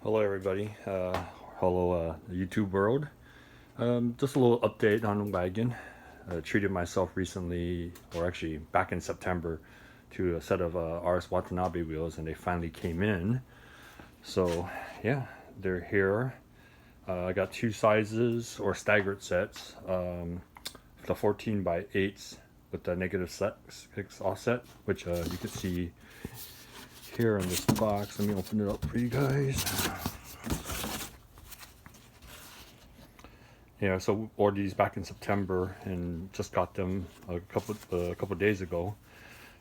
Hello, everybody. Hello, YouTube world. Just a little update on the wagon. Treated myself recently, or actually back in September, to a set of RS Watanabe wheels, and they finally came in. So, yeah, they're here. I got two sizes or staggered sets. The 14 by 8s with the negative 6 offset, which you can see here in this box. Let me open it up for you guys. Yeah, so ordered these back in September and just got them a couple days ago.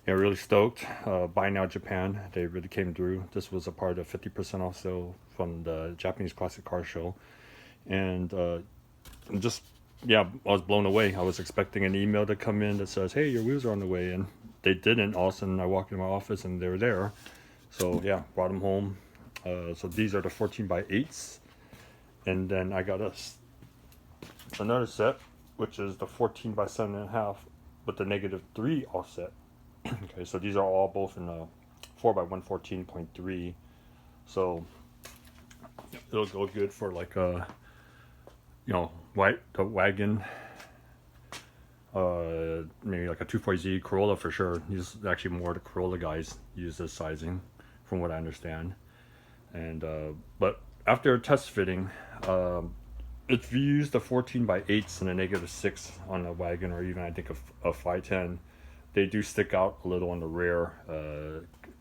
Yeah, really stoked. Buy now Japan, they really came through. This was a part of 50% off sale from the Japanese Classic Car Show, and just yeah, I was blown away. I was expecting an email to come in that says, "Hey, your wheels are on the way," and they didn't. All of a sudden, I walked in my office and they were there. So yeah, brought them home. So these are the 14 by 8s, and then I got another set, which is the 14 by 7.5 with the negative 3 offset. Okay, so these are all both in a 4 by 114.3. So it'll go good for like a, the wagon, maybe like a 240Z Corolla for sure. These actually more the Corolla guys use this sizing, from what I understand. And but after test fitting, if you use the 14 by 8s and a negative 6 on a wagon, or even I think a 510, they do stick out a little on the rear,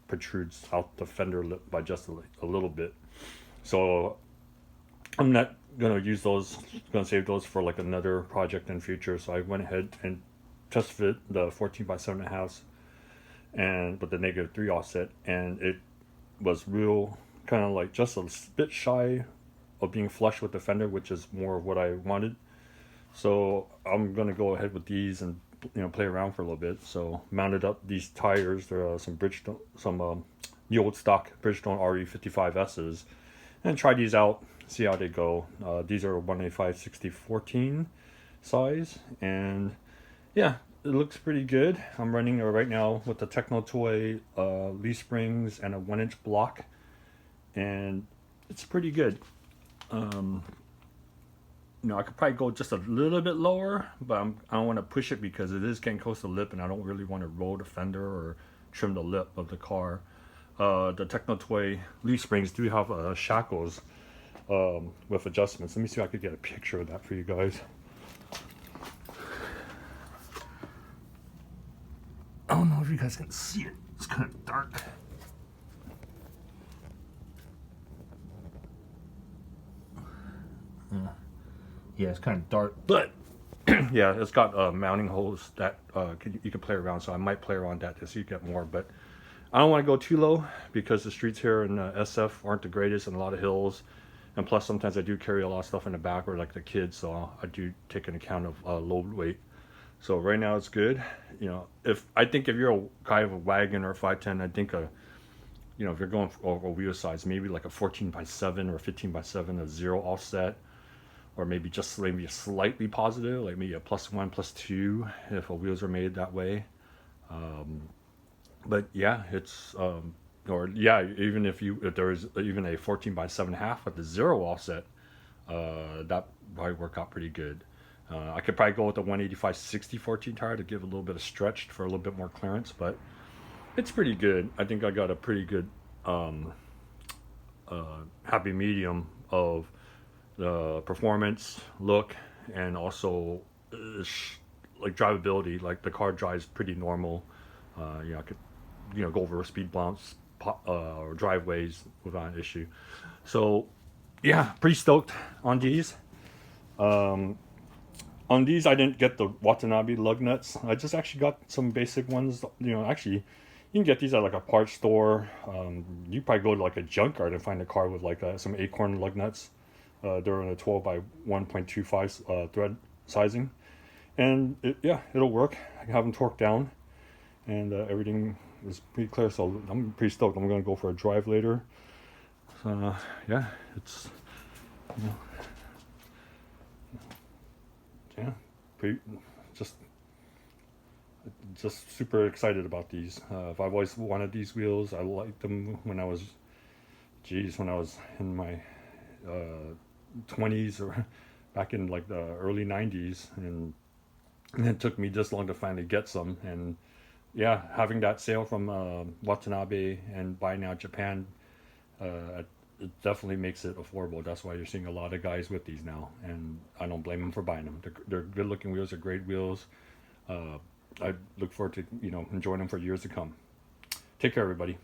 protrudes out the fender lip by just a little bit. So I'm not gonna use those, gonna save those for like another project in future. So I went ahead and test fit the 14 by 7.5 and with the negative 3 offset, and it was real kind of like just a bit shy of being flush with the fender, which is more of what I wanted. So I'm gonna go ahead with these and play around for a little bit. So mounted up these tires. There are some Bridgestone, some the old stock Bridgestone RE55Ss, and try these out. See how they go. These are 185/60/14 size, and yeah, it looks pretty good. I'm running right now with the Techno Toy leaf springs and a 1-inch block, and it's pretty good. Um, I could probably go just a little bit lower, but I don't want to push it because it is getting close to the lip, and I don't really want to roll the fender or trim the lip of the car. The Techno Toy leaf springs do have shackles with adjustments. Let me see if I could get a picture of that for you guys. I don't know if you guys can see it. It's kind of dark. Yeah, it's kind of dark, but yeah, it's got mounting holes that you can play around. So I might play around that to see you get more, but I don't want to go too low because the streets here in SF aren't the greatest and a lot of hills, and plus sometimes I do carry a lot of stuff in the back or like the kids, so I do take an account of load weight. So right now it's good. If you're a guy of a wagon or a 510, I think if you're going for a wheel size, maybe like a 14 by 7 or 15 by 7, a 0 offset, or maybe just maybe a slightly positive, like maybe a +1, +2 if the wheels are made that way. But yeah, it's or yeah, even if there is even a 14 by 7.5 with the 0 offset, that probably work out pretty good. I could probably go with the 185/60/14 tire to give a little bit of stretch for a little bit more clearance, but it's pretty good. I think I got a pretty good happy medium of the performance, look, and also like drivability. Like the car drives pretty normal. I could go over speed bumps or driveways without an issue. So yeah, pretty stoked on these. On these, I didn't get the Watanabe lug nuts. I just actually got some basic ones. Actually, you can get these at like a parts store. You probably go to like a junkyard and find a car with like some Acorn lug nuts. They're in a 12 by 1.25 thread sizing, and it'll work. I can have them torqued down, and everything is pretty clear. So I'm pretty stoked. I'm gonna go for a drive later. Yeah, it's you know, yeah, pretty just super excited about these. I've always wanted these wheels. I liked them when I was geez, when I was in my 20s or back in like the early 90s, and it took me this long to finally get some. And yeah, having that sale from Watanabe and Buy Now Japan, it definitely makes it affordable. That's why you're seeing a lot of guys with these now, and I don't blame them for buying them. They're good looking wheels, they're great wheels. I look forward to enjoying them for years to come. Take care, everybody.